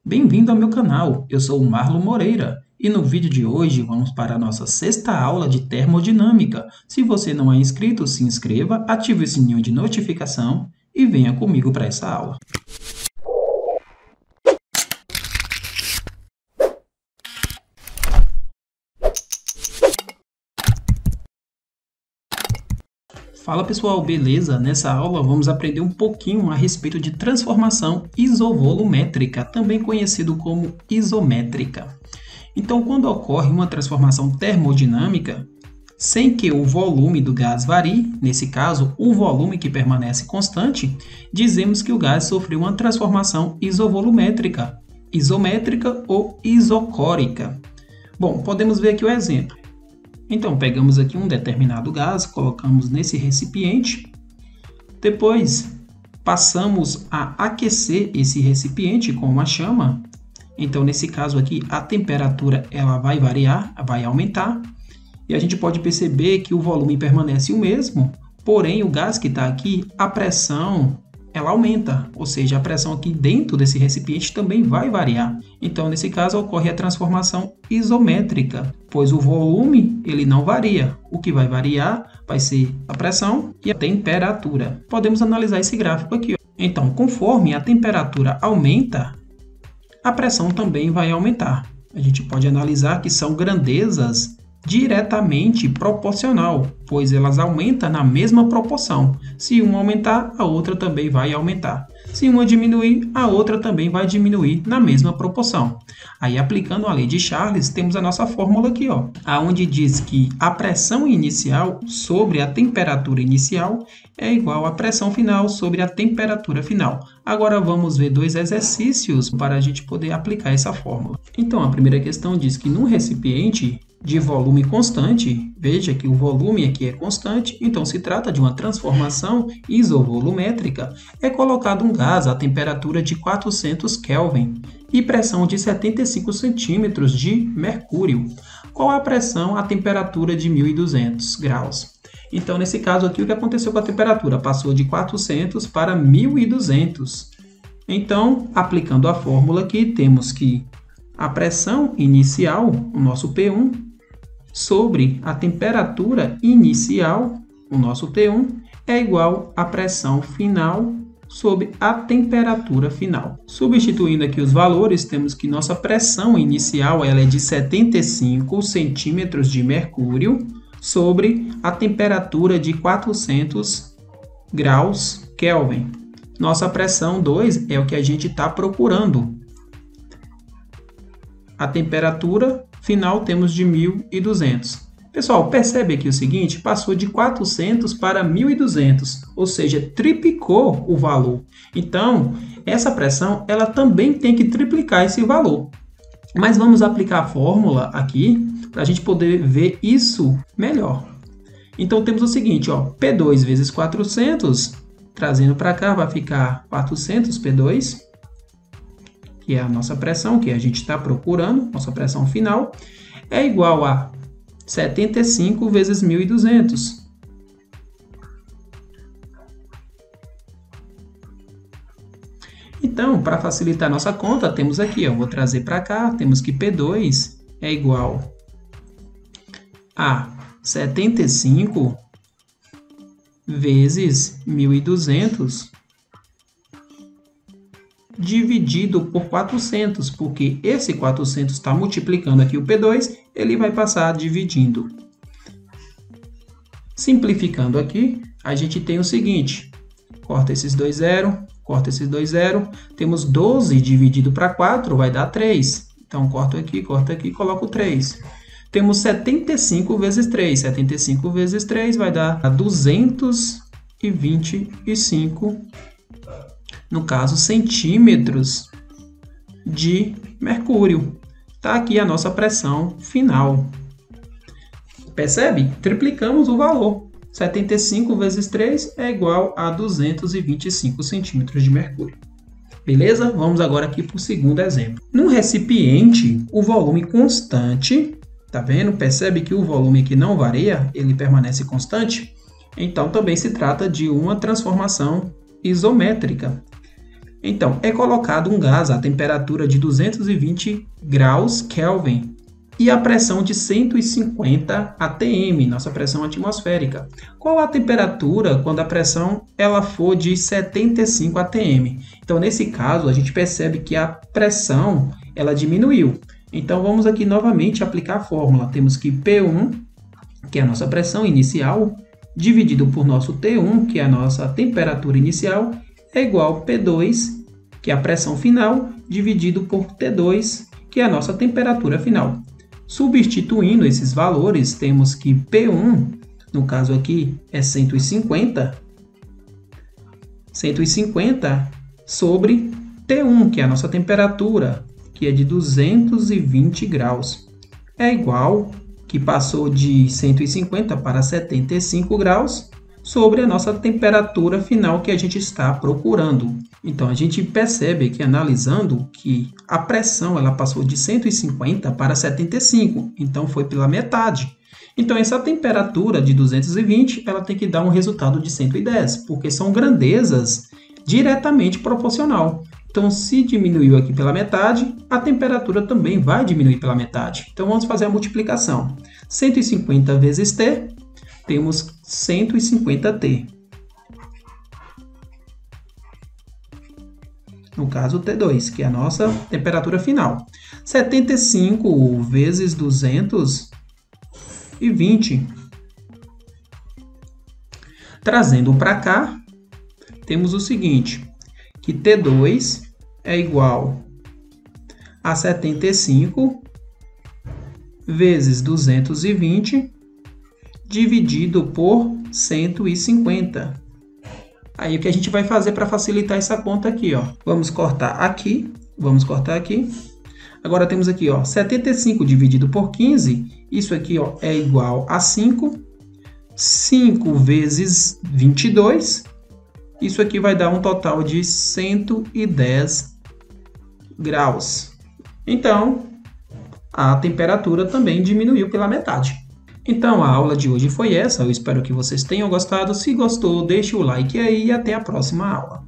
Bem-vindo ao meu canal, eu sou o Marlon Moreira e no vídeo de hoje vamos para a nossa sexta aula de termodinâmica. Se você não é inscrito, se inscreva, ative o sininho de notificação e venha comigo para essa aula. Fala pessoal, beleza? Nessa aula vamos aprender um pouquinho a respeito de transformação isovolumétrica, também conhecido como isométrica. Então, quando ocorre uma transformação termodinâmica, sem que o volume do gás varie, nesse caso, o volume que permanece constante, dizemos que o gás sofreu uma transformação isovolumétrica, isométrica ou isocórica. Bom, podemos ver aqui o exemplo. Então, pegamos aqui um determinado gás, colocamos nesse recipiente, depois passamos a aquecer esse recipiente com uma chama. Então, nesse caso aqui, a temperatura ela vai variar, vai aumentar, e a gente pode perceber que o volume permanece o mesmo, porém o gás que está aqui, a pressão ela aumenta, ou seja, a pressão aqui dentro desse recipiente também vai variar. Então, nesse caso, ocorre a transformação isométrica, pois o volume ele não varia. O que vai variar vai ser a pressão e a temperatura. Podemos analisar esse gráfico aqui. Então, conforme a temperatura aumenta, a pressão também vai aumentar. A gente pode analisar que são grandezas diretamente proporcional, pois elas aumentam na mesma proporção. Se uma aumentar, a outra também vai aumentar. Se uma diminuir, a outra também vai diminuir na mesma proporção. Aí, aplicando a lei de Charles, temos a nossa fórmula aqui, onde diz que a pressão inicial sobre a temperatura inicial é igual à pressão final sobre a temperatura final. Agora vamos ver dois exercícios para a gente poder aplicar essa fórmula. Então, a primeira questão diz que num recipiente de volume constante, veja que o volume aqui é constante, então se trata de uma transformação isovolumétrica, é colocado um gás a temperatura de 400 Kelvin e pressão de 75 centímetros de mercúrio. Qual a pressão a temperatura de 1200 graus? Então, nesse caso aqui, o que aconteceu com a temperatura? Passou de 400 para 1200. Então, aplicando a fórmula aqui, temos que a pressão inicial, o nosso P1, sobre a temperatura inicial, o nosso T1, é igual à pressão final sobre a temperatura final. Substituindo aqui os valores, temos que nossa pressão inicial ela é de 75 centímetros de mercúrio sobre a temperatura de 400 graus Kelvin. Nossa pressão 2 é o que a gente está procurando. A temperatura final temos de 1200. Pessoal, percebe aqui o seguinte, passou de 400 para 1200, ou seja, triplicou o valor. Então, essa pressão ela também tem que triplicar esse valor. Mas vamos aplicar a fórmula aqui para a gente poder ver isso melhor. Então, temos o seguinte, P2 vezes 400, trazendo para cá vai ficar 400 P2, que é a nossa pressão, que a gente está procurando, nossa pressão final, é igual a 75 vezes 1200. Então, para facilitar nossa conta, temos aqui, vou trazer para cá, temos que P2 é igual a 75 vezes 1200, dividido por 400, porque esse 400 está multiplicando aqui o P2, ele vai passar dividindo. Simplificando aqui, a gente tem o seguinte, corta esses dois zero, corta esses dois zero, temos 12 dividido para 4, vai dar 3. Então, corto aqui, coloco 3. Temos 75 vezes 3, 75 vezes 3 vai dar 225, no caso, centímetros de mercúrio. Está aqui a nossa pressão final. Percebe? Triplicamos o valor. 75 vezes 3 é igual a 225 centímetros de mercúrio. Beleza? Vamos agora aqui para o segundo exemplo. Num recipiente, o volume constante, tá vendo? Percebe que o volume aqui não varia, ele permanece constante. Então, também se trata de uma transformação isométrica. Então, é colocado um gás a temperatura de 220 graus Kelvin e a pressão de 150 atm, nossa pressão atmosférica. Qual a temperatura quando a pressão ela for de 75 atm? Então, nesse caso, a gente percebe que a pressão ela diminuiu. Então, vamos aqui novamente aplicar a fórmula. Temos que P1, que é a nossa pressão inicial, dividido por nosso T1, que é a nossa temperatura inicial, é igual a P2, que é a pressão final, dividido por T2, que é a nossa temperatura final. Substituindo esses valores, temos que P1, no caso aqui, é 150 sobre T1, que é a nossa temperatura, que é de 220 graus. É igual, que passou de 150 para 75 graus, sobre a nossa temperatura final que a gente está procurando. Então, a gente percebe que analisando que a pressão ela passou de 150 para 75, então foi pela metade. Então, essa temperatura de 220 ela tem que dar um resultado de 110, porque são grandezas diretamente proporcional. Então, se diminuiu aqui pela metade, a temperatura também vai diminuir pela metade. Então, vamos fazer a multiplicação. 150 vezes T, temos 150T. No caso, T2, que é a nossa temperatura final. 75 vezes 220. Trazendo para cá, temos o seguinte, que T2 é igual a 75 vezes 220 dividido por 150. Aí o que a gente vai fazer para facilitar essa conta aqui, ó? Vamos cortar aqui. Agora temos aqui, ó, 75 dividido por 15, isso aqui, ó, é igual a 5. 5 vezes 22, isso aqui vai dar um total de 110 graus. Então, a temperatura também diminuiu pela metade. Então, a aula de hoje foi essa. Eu espero que vocês tenham gostado. Se gostou, deixe o like aí e até a próxima aula.